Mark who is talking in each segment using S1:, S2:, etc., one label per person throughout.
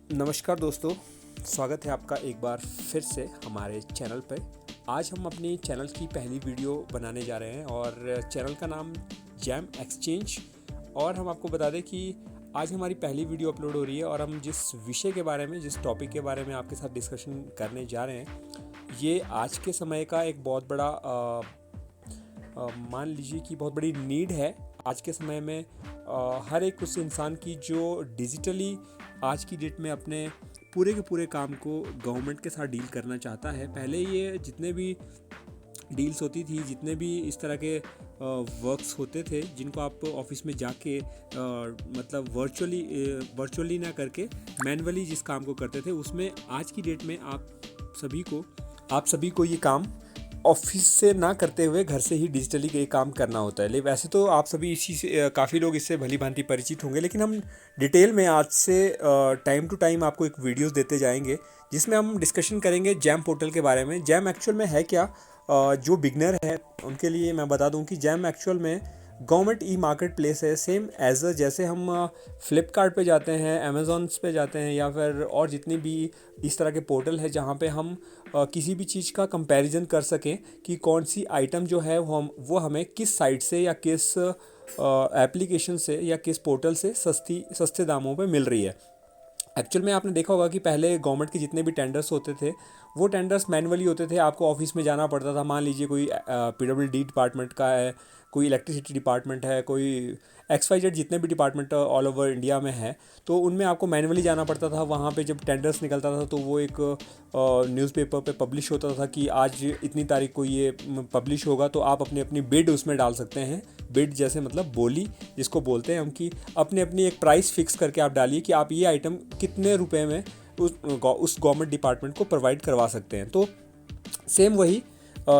S1: नमस्कार दोस्तों, स्वागत है आपका एक बार फिर से हमारे चैनल पे। आज हम अपनी चैनल की पहली वीडियो बनाने जा रहे हैं और चैनल का नाम जैम एक्सचेंज। और हम आपको बता दें कि आज हमारी पहली वीडियो अपलोड हो रही है और हम जिस विषय के बारे में, जिस टॉपिक के बारे में आपके साथ डिस्कशन करने जा रहे हैं, ये आज के समय का एक बहुत बड़ा मान लीजिए कि बहुत बड़ी नीड है आज के समय में। हर एक उस इंसान की जो डिजिटली आज की डेट में अपने पूरे के पूरे काम को गवर्नमेंट के साथ डील करना चाहता है। पहले ये जितने भी डील्स होती थी, जितने भी इस तरह के वर्क्स होते थे जिनको आप ऑफिस में जाके मतलब वर्चुअली ना करके मैनुअली जिस काम को करते थे, उसमें आज की डेट में आप सभी को ये काम ऑफिस से ना करते हुए घर से ही डिजिटली ये काम करना होता है। लेकिन वैसे तो आप सभी इसी से काफ़ी लोग इससे भली भांति परिचित होंगे, लेकिन हम डिटेल में आज से टाइम टू टाइम आपको एक वीडियोस देते जाएंगे जिसमें हम डिस्कशन करेंगे जैम पोर्टल के बारे में। जैम एक्चुअल में है क्या? जो बिगनर है उनके लिए मैं बता दूं कि जैम एक्चुअल में गवर्नमेंट ई मार्केट प्लेस है, सेम एज जैसे हम फ्लिपकार्ट पे जाते हैं, अमेज़ॉन्स पे जाते हैं, या फिर और जितनी भी इस तरह के पोर्टल है जहाँ पे हम किसी भी चीज़ का कंपैरिजन कर सकें कि कौन सी आइटम जो है वो हमें किस साइट से या किस एप्लीकेशन से या किस पोर्टल से सस्ते दामों पे मिल रही है। एक्चुअल में आपने देखा होगा कि पहले गवर्नमेंट के जितने भी टेंडर्स होते थे वो टेंडर्स मैनुअली होते थे। आपको ऑफिस में जाना पड़ता था। मान लीजिए कोई PWD डिपार्टमेंट का है, कोई इलेक्ट्रिसिटी डिपार्टमेंट है, कोई XYZ जितने भी डिपार्टमेंट ऑल ओवर इंडिया में है, तो उनमें आपको मैनुअली जाना पड़ता था। वहाँ पे जब टेंडर्स निकलता था तो वो एक न्यूज़पेपर पे पब्लिश होता था कि आज इतनी तारीख को ये पब्लिश होगा, तो आप अपनी अपनी बिड उसमें डाल सकते हैं। बिड जैसे मतलब बोली जिसको बोलते हैं हम, कि अपनी अपनी एक प्राइस फिक्स करके आप डालिए कि आप ये आइटम कितने रुपए में उस गवर्नमेंट डिपार्टमेंट को प्रोवाइड करवा सकते हैं। तो सेम वही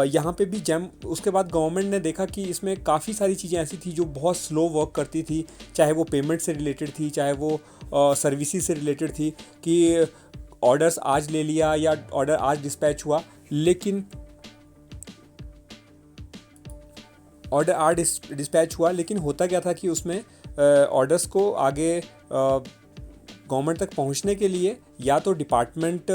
S1: यहाँ पे भी जैम। उसके बाद गवर्नमेंट ने देखा कि इसमें काफ़ी सारी चीज़ें ऐसी थी जो बहुत स्लो वर्क करती थी, चाहे वो पेमेंट से रिलेटेड थी, चाहे वो सर्विसेज से रिलेटेड थी, कि ऑर्डर्स आज ले लिया या ऑर्डर आज डिस्पैच हुआ, लेकिन होता क्या था कि उसमें ऑर्डर्स को आगे गवर्नमेंट तक पहुंचने के लिए या तो डिपार्टमेंट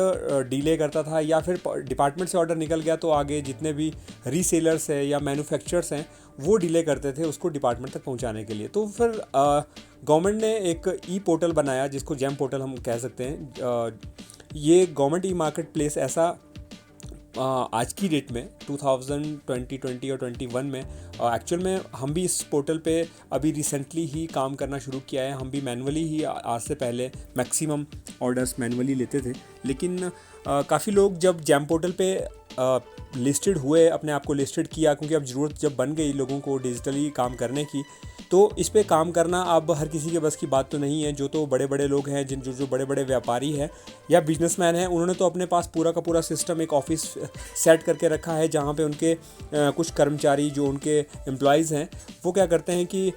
S1: डिले करता था, या फिर डिपार्टमेंट से ऑर्डर निकल गया तो आगे जितने भी रीसेलर्स हैं या मैन्युफैक्चरर्स हैं वो डिले करते थे उसको डिपार्टमेंट तक पहुंचाने के लिए। तो फिर गवर्नमेंट ने एक ई पोर्टल बनाया जिसको जैम पोर्टल हम कह सकते हैं। ये गवर्नमेंट ई मार्केट प्लेस ऐसा आज की डेट में 2020 और 21 में एक्चुअल में हम भी इस पोर्टल पे अभी रिसेंटली ही काम करना शुरू किया है। हम भी मैनुअली ही आज से पहले मैक्सिमम ऑर्डर्स मैनुअली लेते थे, लेकिन काफ़ी लोग जब जैम पोर्टल पे लिस्टेड हुए, अपने आप को लिस्टेड किया, क्योंकि अब ज़रूरत जब बन गई लोगों को डिजिटली काम करने की, तो इस पे काम करना अब हर किसी के बस की बात तो नहीं है। जो तो बड़े बड़े लोग हैं, जो बड़े बड़े व्यापारी हैं या बिजनेसमैन हैं, उन्होंने तो अपने पास पूरा का पूरा सिस्टम, एक ऑफिस सेट करके रखा है जहाँ पे उनके कुछ कर्मचारी जो उनके एम्प्लॉयज़ हैं वो क्या करते हैं कि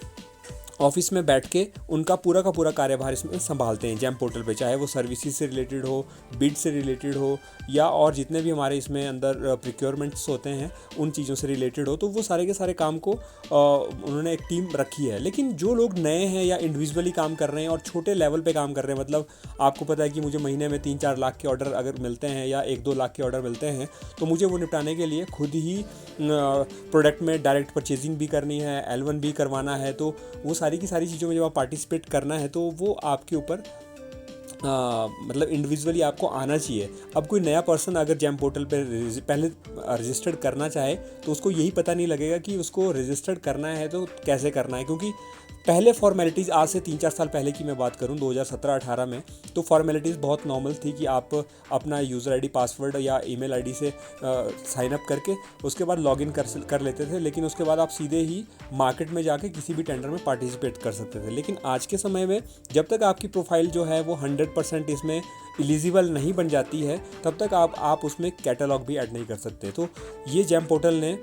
S1: ऑफिस में बैठ के उनका पूरा का पूरा कार्यभार इसमें संभालते हैं जैम पोर्टल पे, चाहे वो सर्विसेज से रिलेटेड हो, बिड से रिलेटेड हो, या और जितने भी हमारे इसमें अंदर प्रिक्योरमेंट्स होते हैं उन चीज़ों से रिलेटेड हो। तो वो सारे के सारे काम को उन्होंने एक टीम रखी है। लेकिन जो लोग नए हैं या इंडिविजुअली काम कर रहे हैं और छोटे लेवल पे काम कर रहे हैं, मतलब आपको पता है कि मुझे महीने में 3-4 लाख के ऑर्डर अगर मिलते हैं या 1-2 लाख के ऑर्डर मिलते हैं, तो मुझे वो निपटाने के लिए खुद ही प्रोडक्ट में डायरेक्ट परचेजिंग भी करनी है, L1 भी करवाना है। तो वो सारी की सारी चीज़ों में जब आप पार्टिसिपेट करना है तो वो आपके ऊपर मतलब इंडिविजुअली आपको आना चाहिए। अब कोई नया पर्सन अगर जैम पोर्टल पे पहले रजिस्टर्ड करना चाहे तो उसको यही पता नहीं लगेगा कि उसको रजिस्टर्ड करना है तो कैसे करना है, क्योंकि पहले फॉर्मेलिटीज़, आज से 3-4 साल पहले की मैं बात करूं 2017-18 में, तो फॉर्मेलिटीज़ बहुत नॉर्मल थी कि आप अपना यूज़र आईडी, पासवर्ड या ईमेल आईडी से साइन अप करके उसके बाद लॉगिन कर लेते थे। लेकिन उसके बाद आप सीधे ही मार्केट में जाके किसी भी टेंडर में पार्टिसिपेट कर सकते थे। लेकिन आज के समय में जब तक आपकी प्रोफाइल जो है वो 100% इसमें एलिजिबल नहीं बन जाती है, तब तक आप उसमें कैटलॉग भी ऐड नहीं कर सकते। तो ये जैम पोर्टल ने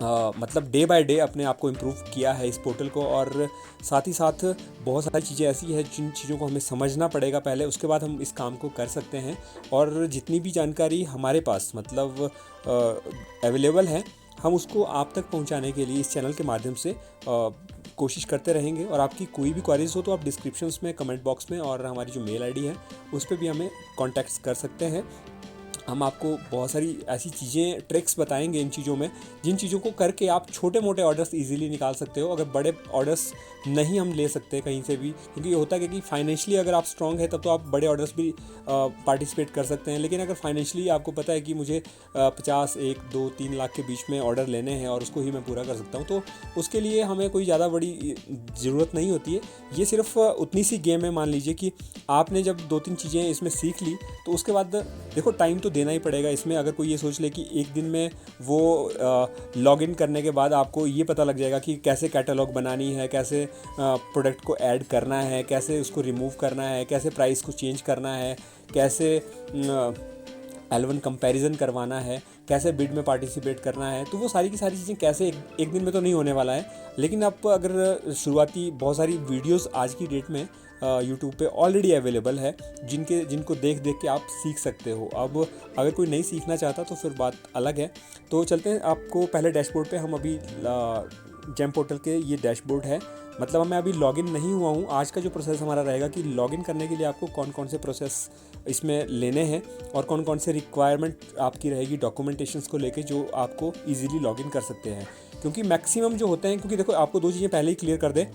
S1: मतलब डे बाय डे अपने आप को इम्प्रूव किया है इस पोर्टल को, और साथ ही साथ बहुत सारी चीज़ें ऐसी हैं जिन चीज़ों को हमें समझना पड़ेगा पहले, उसके बाद हम इस काम को कर सकते हैं। और जितनी भी जानकारी हमारे पास मतलब अवेलेबल है हम उसको आप तक पहुंचाने के लिए इस चैनल के माध्यम से कोशिश करते रहेंगे। और आपकी कोई भी क्वेरीज हो तो आप डिस्क्रिप्शंस में, कमेंट बॉक्स में और हमारी जो मेल आईडी है उस पर भी हमें कॉन्टैक्ट कर सकते हैं। हम आपको बहुत सारी ऐसी चीज़ें, ट्रिक्स बताएंगे इन चीज़ों में, जिन चीज़ों को करके आप छोटे मोटे ऑर्डर्स इजीली निकाल सकते हो। अगर बड़े ऑर्डर्स नहीं हम ले सकते कहीं से भी, क्योंकि ये होता है कि फाइनेंशियली अगर आप स्ट्रांग है तब तो आप बड़े ऑर्डर्स भी पार्टिसिपेट कर सकते हैं। लेकिन अगर फाइनेंशियली आपको पता है कि मुझे 50, 1, 2, 3 लाख के बीच में ऑर्डर लेने हैं और उसको ही मैं पूरा कर सकता हूँ, तो उसके लिए हमें कोई ज़्यादा बड़ी ज़रूरत नहीं होती है। ये सिर्फ उतनी सी गेम है। मान लीजिए कि आपने जब 2-3 चीज़ें इसमें सीख ली तो उसके बाद देखो टाइम तो देना ही पड़ेगा इसमें। अगर कोई ये सोच ले कि एक दिन में वो लॉगिन करने के बाद आपको ये पता लग जाएगा कि कैसे कैटलॉग बनानी है, कैसे प्रोडक्ट को ऐड करना है, कैसे उसको रिमूव करना है, कैसे प्राइस को चेंज करना है, कैसे L1 कंपैरिजन करवाना है, कैसे बिड में पार्टिसिपेट करना है, तो वो सारी की सारी चीज़ें कैसे एक दिन में तो नहीं होने वाला है। लेकिन आप अगर शुरुआती बहुत सारी वीडियोस आज की डेट में यूट्यूब पे ऑलरेडी अवेलेबल है, जिनको देख देख के आप सीख सकते हो। अब अगर कोई नहीं सीखना चाहता तो फिर बात अलग है। तो चलते हैं आपको पहले डैशबोर्ड पे। हम अभी जेम पोर्टल के ये डैशबोर्ड है, मतलब मैं अभी लॉगिन नहीं हुआ हूँ। आज का जो प्रोसेस हमारा रहेगा कि लॉगिन करने के लिए आपको कौन कौन से प्रोसेस इसमें लेने हैं और कौन कौन से रिक्वायरमेंट आपकी रहेगी डॉक्यूमेंटेशंस को लेके, जो आपको इजीली लॉगिन कर सकते हैं। क्योंकि मैक्सिमम जो होते हैं, क्योंकि देखो आपको दो चीज़ें पहले ही क्लियर कर दें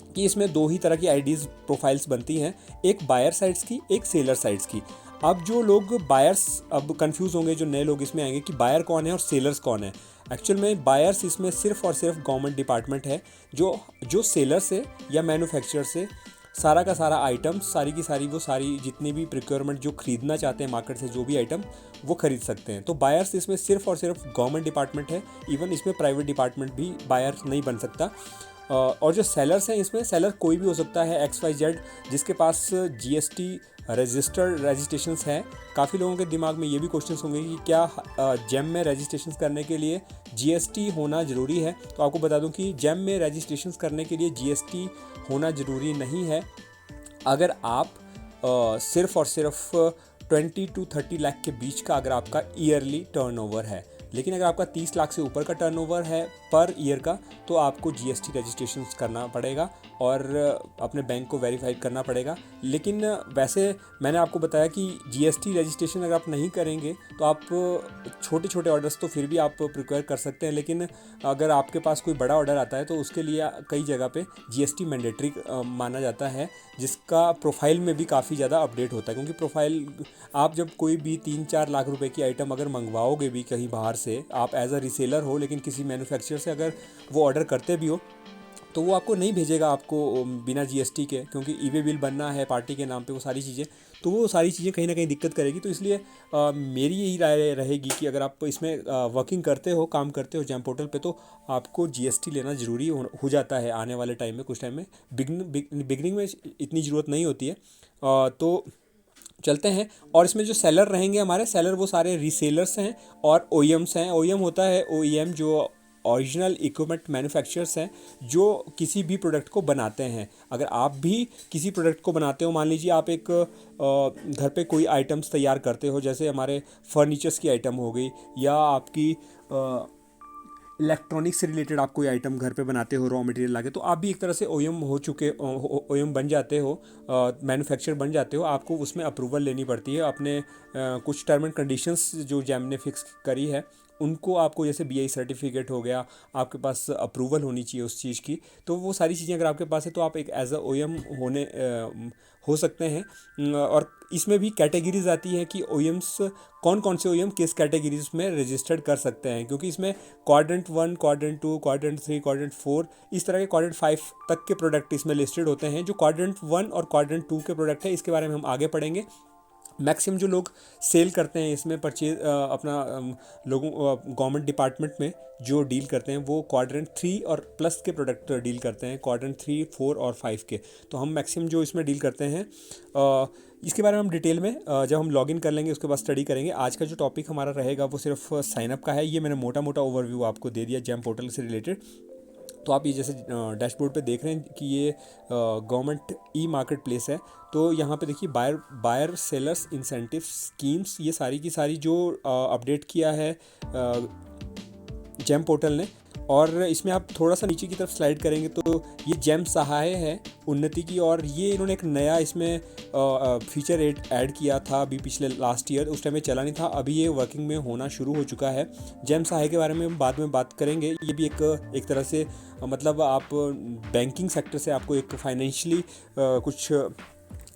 S1: कि इसमें दो ही तरह की आईडीज़ प्रोफाइल्स बनती हैं, एक बायर साइड्स की, एक सेलर साइड्स की। अब जो लोग बायर्स अब कंफ्यूज होंगे, जो नए लोग इसमें आएंगे कि बायर कौन है और सेलर्स कौन है। एक्चुअल में बायर्स इसमें सिर्फ और सिर्फ गवर्नमेंट डिपार्टमेंट है, जो सेलर से या मैन्युफैक्चरर से सारा का सारा आइटम, सारी की सारी वो सारी जितनी भी प्रिक्योरमेंट जो खरीदना चाहते हैं मार्केट से, जो भी आइटम वो खरीद सकते हैं। तो बायर्स इसमें सिर्फ और सिर्फ गवर्नमेंट डिपार्टमेंट है। इवन इसमें प्राइवेट डिपार्टमेंट भी बायर नहीं बन सकता। और जो सेलर्स हैं, इसमें सेलर कोई भी हो सकता है, XYZ, जिसके पास GST रजिस्टर्ड रजिस्ट्रेशंस हैं। काफ़ी लोगों के दिमाग में ये भी क्वेश्चंस होंगे कि क्या जेम में रजिस्ट्रेशंस करने के लिए GST होना ज़रूरी है। तो आपको बता दूं कि जेम में रजिस्ट्रेशंस करने के लिए GST होना ज़रूरी नहीं है, अगर आप सिर्फ़ और सिर्फ 20 to 30 लाख के बीच का अगर आपका ईयरली टर्नओवर है। लेकिन अगर आपका 30 लाख से ऊपर का टर्नओवर है पर ईयर का, तो आपको GST रजिस्ट्रेशन करना पड़ेगा और अपने बैंक को वेरीफाई करना पड़ेगा। लेकिन वैसे मैंने आपको बताया कि GST रजिस्ट्रेशन अगर आप नहीं करेंगे तो आप छोटे छोटे ऑर्डर्स तो फिर भी आप प्रिक्योर कर सकते हैं। लेकिन अगर आपके पास कोई बड़ा ऑर्डर आता है तो उसके लिए कई जगह पे GST मैंडेटरी माना जाता है, जिसका प्रोफाइल में भी काफ़ी ज़्यादा अपडेट होता है। क्योंकि प्रोफाइल आप जब कोई भी 3-4 लाख रुपए की आइटम अगर मंगवाओगे भी कहीं बाहर से, आप एज अ रीसेलर हो, लेकिन किसी मैन्युफैक्चरर से अगर वो ऑर्डर करते भी हो तो वो आपको नहीं भेजेगा आपको बिना GST के, क्योंकि ईवे बिल बनना है पार्टी के नाम पे, वो सारी चीज़ें, तो वो सारी चीज़ें कहीं ना कहीं दिक्कत करेगी। तो इसलिए मेरी यही राय रहेगी कि अगर आप इसमें वर्किंग करते हो, काम करते हो जेम पोर्टल पे, तो आपको GST लेना ज़रूरी हो जाता है आने वाले टाइम में। कुछ टाइम में बिगनिंग में इतनी ज़रूरत नहीं होती है। तो चलते हैं। और इसमें जो सेलर रहेंगे हमारे, सेलर वो सारे रीसेलर्स हैं और OEMs हैं। OEM होता है OEM जो ओरिजिनल इक्विपमेंट मैन्युफैक्चरर्स हैं, जो किसी भी प्रोडक्ट को बनाते हैं। अगर आप भी किसी प्रोडक्ट को बनाते हो, मान लीजिए आप एक घर पे कोई आइटम्स तैयार करते हो, जैसे हमारे फर्नीचर्स की आइटम हो गई, या आपकी इलेक्ट्रॉनिक्स से रिलेटेड आप कोई आइटम घर पे बनाते हो रॉ मटेरियल लाके, तो आप भी एक तरह से OEM बन जाते हो, मैन्युफैक्चर बन जाते हो। आपको उसमें अप्रूवल लेनी पड़ती है अपने कुछ टर्म एंड कंडीशंस जो जेम ने फिक्स करी है उनको। आपको जैसे BI सर्टिफिकेट हो गया, आपके पास अप्रूवल होनी चाहिए उस चीज़ की। तो वो सारी चीज़ें अगर आपके पास है तो आप एक एज अ OEM हो सकते हैं। और इसमें भी कैटेगरीज आती है कि OEMs कौन कौन से OEM किस कैटेगरीज में रजिस्टर्ड कर सकते हैं, क्योंकि इसमें क्वाड्रेंट 1, क्वाड्रेंट 2, क्वाड्रेंट 3, क्वाड्रेंट 4, इस तरह के क्वाड्रेंट 5 तक के प्रोडक्ट इसमें लिस्टेड होते हैं। जो क्वाड्रेंट 1 और क्वाड्रेंट 2 के प्रोडक्ट है, इसके बारे में हम आगे पढ़ेंगे। मैक्सिमम जो लोग सेल करते हैं इसमें परचेज अपना लोगों गवर्नमेंट डिपार्टमेंट में जो डील करते हैं, वो क्वाड्रेंट 3 और प्लस के प्रोडक्ट डील करते हैं, क्वाड्रेंट 3, 4 और 5 के। तो हम मैक्सिमम जो इसमें डील करते हैं, इसके बारे में हम डिटेल में जब हम लॉगिन कर लेंगे उसके बाद स्टडी करेंगे। आज का जो टॉपिक हमारा रहेगा वो सिर्फ साइनअप का है। ये मैंने मोटा मोटा ओवरव्यू आपको दे दिया जेम पोर्टल से रिलेटेड। तो आप ये जैसे डैशबोर्ड पे देख रहे हैं कि ये गवर्नमेंट मार्केट प्लेस है। तो यहाँ पे देखिए बायर सेलर्स इंसेंटिव स्कीम्स, ये सारी की सारी जो अपडेट किया है जेम पोर्टल ने। और इसमें आप थोड़ा सा नीचे की तरफ स्लाइड करेंगे तो ये जेम सहाय है उन्नति की, और ये इन्होंने एक नया इसमें फीचर ऐड किया था अभी पिछले लास्ट ईयर, उस टाइम में चला नहीं था, अभी ये वर्किंग में होना शुरू हो चुका है। जेम सहाय के बारे में हम बाद में बात करेंगे। ये भी एक तरह से मतलब आप बैंकिंग सेक्टर से आपको एक फाइनेंशियली कुछ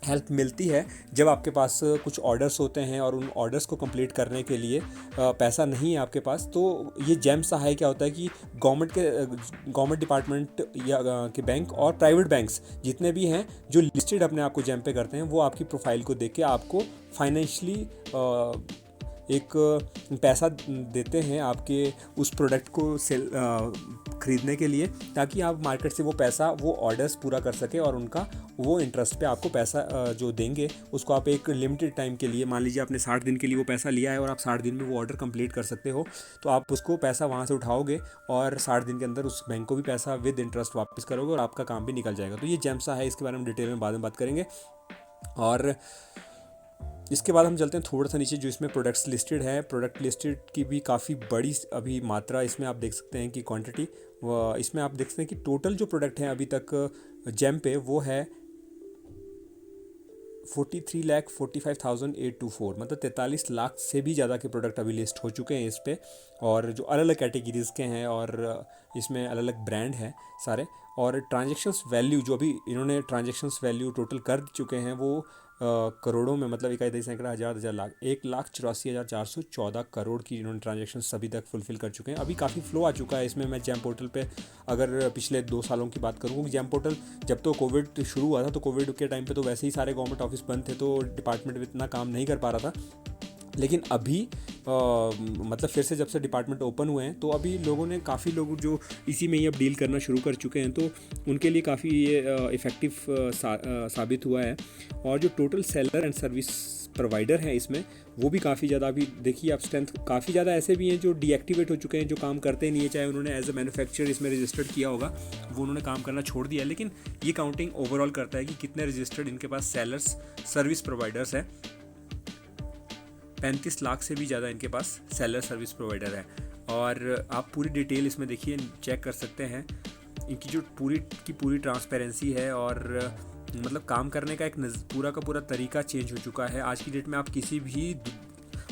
S1: हेल्प मिलती है जब आपके पास कुछ ऑर्डर्स होते हैं और उन ऑर्डर्स को कंप्लीट करने के लिए पैसा नहीं है आपके पास। तो ये जेम सहाय क्या होता है कि गवर्नमेंट डिपार्टमेंट या के बैंक और प्राइवेट बैंक्स जितने भी हैं जो लिस्टेड अपने आप को जेम पे करते हैं, वो आपकी प्रोफाइल को देख के आपको फाइनेंशियली एक पैसा देते हैं आपके उस प्रोडक्ट को खरीदने के लिए, ताकि आप मार्केट से वो ऑर्डर्स पूरा कर सके और उनका वो इंटरेस्ट पे आपको पैसा जो देंगे उसको आप एक लिमिटेड टाइम के लिए, मान लीजिए आपने 60 दिन के लिए वो पैसा लिया है और आप 60 दिन में वो ऑर्डर कंप्लीट कर सकते हो, तो आप उसको पैसा वहाँ से उठाओगे और 60 दिन के अंदर उस बैंक को भी पैसा विद इंटरेस्ट वापस करोगे और आपका काम भी निकल जाएगा। तो ये जेम्सा है, इसके बारे में डिटेल में बाद में बात करेंगे। और इसके बाद हम चलते हैं थोड़ा सा नीचे, जो इसमें प्रोडक्ट्स लिस्टेड है। प्रोडक्ट लिस्टेड की भी काफ़ी बड़ी अभी मात्रा इसमें आप देख सकते हैं कि क्वांटिटी, इसमें आप देख सकते हैं कि टोटल जो प्रोडक्ट हैं अभी तक जेम पे वो है 43,45,824, मतलब 43 लाख से भी ज़्यादा के प्रोडक्ट अभी लिस्ट हो चुके हैं इस पे, और जो अलग अलग कैटेगरीज़ के हैं और इसमें अलग अलग ब्रांड हैं सारे। और ट्रांजेक्शन्स वैल्यू जो अभी इन्होंने ट्रांजेक्शन्स वैल्यू टोटल कर चुके हैं वो करोड़ों में, मतलब 1 सैकड़ा हज़ार लाख 1,84,414 करोड़ की इन्होंने ट्रांजेक्शन अभी तक फुलफ़िल कर चुके हैं। अभी काफ़ी फ्लो आ चुका है इसमें। मैं जेम पोर्टल पे अगर पिछले 2 सालों की बात करूँ, जेम पोर्टल जब तो कोविड शुरू हुआ था तो कोविड के टाइम पे तो वैसे ही सारे गवर्नमेंट ऑफिस बंद थे, तो डिपार्टमेंट में इतना काम नहीं कर पा रहा था। लेकिन अभी मतलब फिर से जब से डिपार्टमेंट ओपन हुए हैं तो अभी लोगों ने काफ़ी लोग जो इसी में ही अब डील करना शुरू कर चुके हैं, तो उनके लिए काफ़ी ये इफ़ेक्टिव साबित हुआ है। और जो total seller and service provider हैं इसमें, वो भी काफ़ी ज़्यादा, अभी देखिए आप स्ट्रेंथ काफ़ी ज़्यादा ऐसे भी हैं जो डीएक्टिवेट हो चुके हैं, जो काम करते नहीं है, चाहे उन्होंने एज अ मैन्युफैक्चरर इसमें रजिस्टर्ड किया होगा, वो उन्होंने काम करना छोड़ दिया है। लेकिन ये काउंटिंग ओवरऑल करता है कि कितने रजिस्टर्ड इनके पास सेलर्स सर्विस प्रोवाइडर्स हैं। 35 लाख से भी ज़्यादा इनके पास सेलर सर्विस प्रोवाइडर है। और आप पूरी डिटेल इसमें देखिए, चेक कर सकते हैं इनकी जो पूरी ट्रांसपेरेंसी है, और मतलब काम करने का एक पूरा का पूरा तरीका चेंज हो चुका है। आज की डेट में आप किसी भी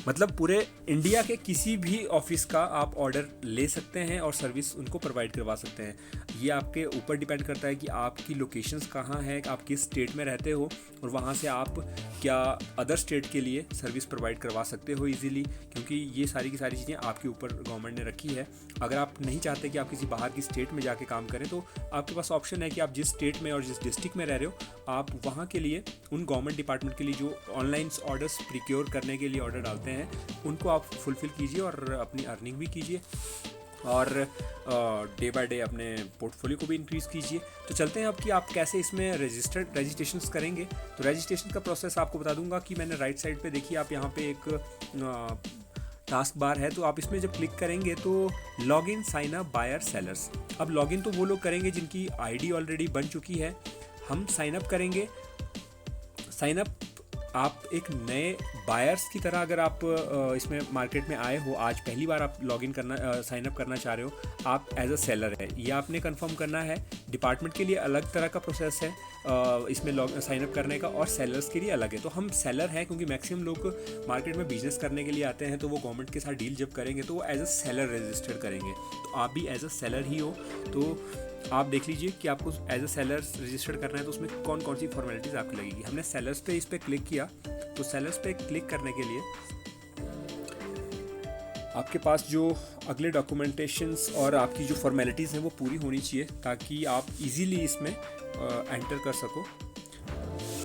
S1: मतलब पूरे इंडिया के किसी भी ऑफिस का आप ऑर्डर ले सकते हैं और सर्विस उनको प्रोवाइड करवा सकते हैं। ये आपके ऊपर डिपेंड करता है कि आपकी लोकेशंस कहाँ है, आप किस स्टेट में रहते हो, और वहाँ से आप क्या अदर स्टेट के लिए सर्विस प्रोवाइड करवा सकते हो इजीली, क्योंकि ये सारी की सारी चीज़ें आपके ऊपर गवर्नमेंट ने रखी है। अगर आप नहीं चाहते कि आप किसी बाहर की स्टेट में जाके काम करें, तो आपके पास ऑप्शन है कि आप जिस स्टेट में और जिस डिस्ट्रिक्ट में रह रहे हो, आप वहाँ के लिए उन गवर्नमेंट डिपार्टमेंट के लिए जो ऑनलाइन ऑर्डर्स प्रिक्योर करने के लिए ऑर्डर डालते हैं उनको आप फुलफ़िल कीजिए और अपनी अर्निंग भी कीजिए, और डे बाय डे अपने पोर्टफोलियो को भी इंक्रीज़ कीजिए। तो चलते हैं अब कि आप कैसे इसमें रजिस्ट्रेशन करेंगे। तो रजिस्ट्रेशन का प्रोसेस आपको बता दूंगा कि मैंने राइट साइड पे देखिए, आप यहाँ पे एक टास्क बार है, तो आप इसमें जब क्लिक करेंगे तो log in sign up buyer sellers. अब लॉग इन तो वो लोग करेंगे जिनकी आईडी ऑलरेडी बन चुकी है। हम साइन अप करेंगे। साइन अप आप एक नए बायर्स की तरह, अगर आप इसमें मार्केट में आए हो, आज पहली बार आप लॉगिन करना साइन अप करना चाह रहे हो, आप एज अ सेलर है, ये आपने कंफर्म करना है। डिपार्टमेंट के लिए अलग तरह का प्रोसेस है इसमें साइन अप करने का, और सेलर्स के लिए अलग है। तो हम सेलर हैं क्योंकि मैक्सिमम लोग मार्केट में बिजनेस करने के लिए आते हैं, तो वो गवर्नमेंट के साथ डील जब करेंगे तो वो एज अ सेलर रजिस्टर करेंगे। तो आप भी एज अ सेलर ही हो, तो आप देख लीजिए कि आपको एज अ सेलर्स रजिस्टर करना है, तो उसमें कौन कौन सी फॉर्मेलिटीज़ आपको लगेगी। हमने सेलर्स पे इस पर क्लिक किया, तो सेलर्स पे क्लिक करने के लिए आपके पास जो अगले डॉक्यूमेंटेशंस और आपकी जो फॉर्मेलिटीज़ हैं वो पूरी होनी चाहिए, ताकि आप इजीली इसमें एंटर कर सको।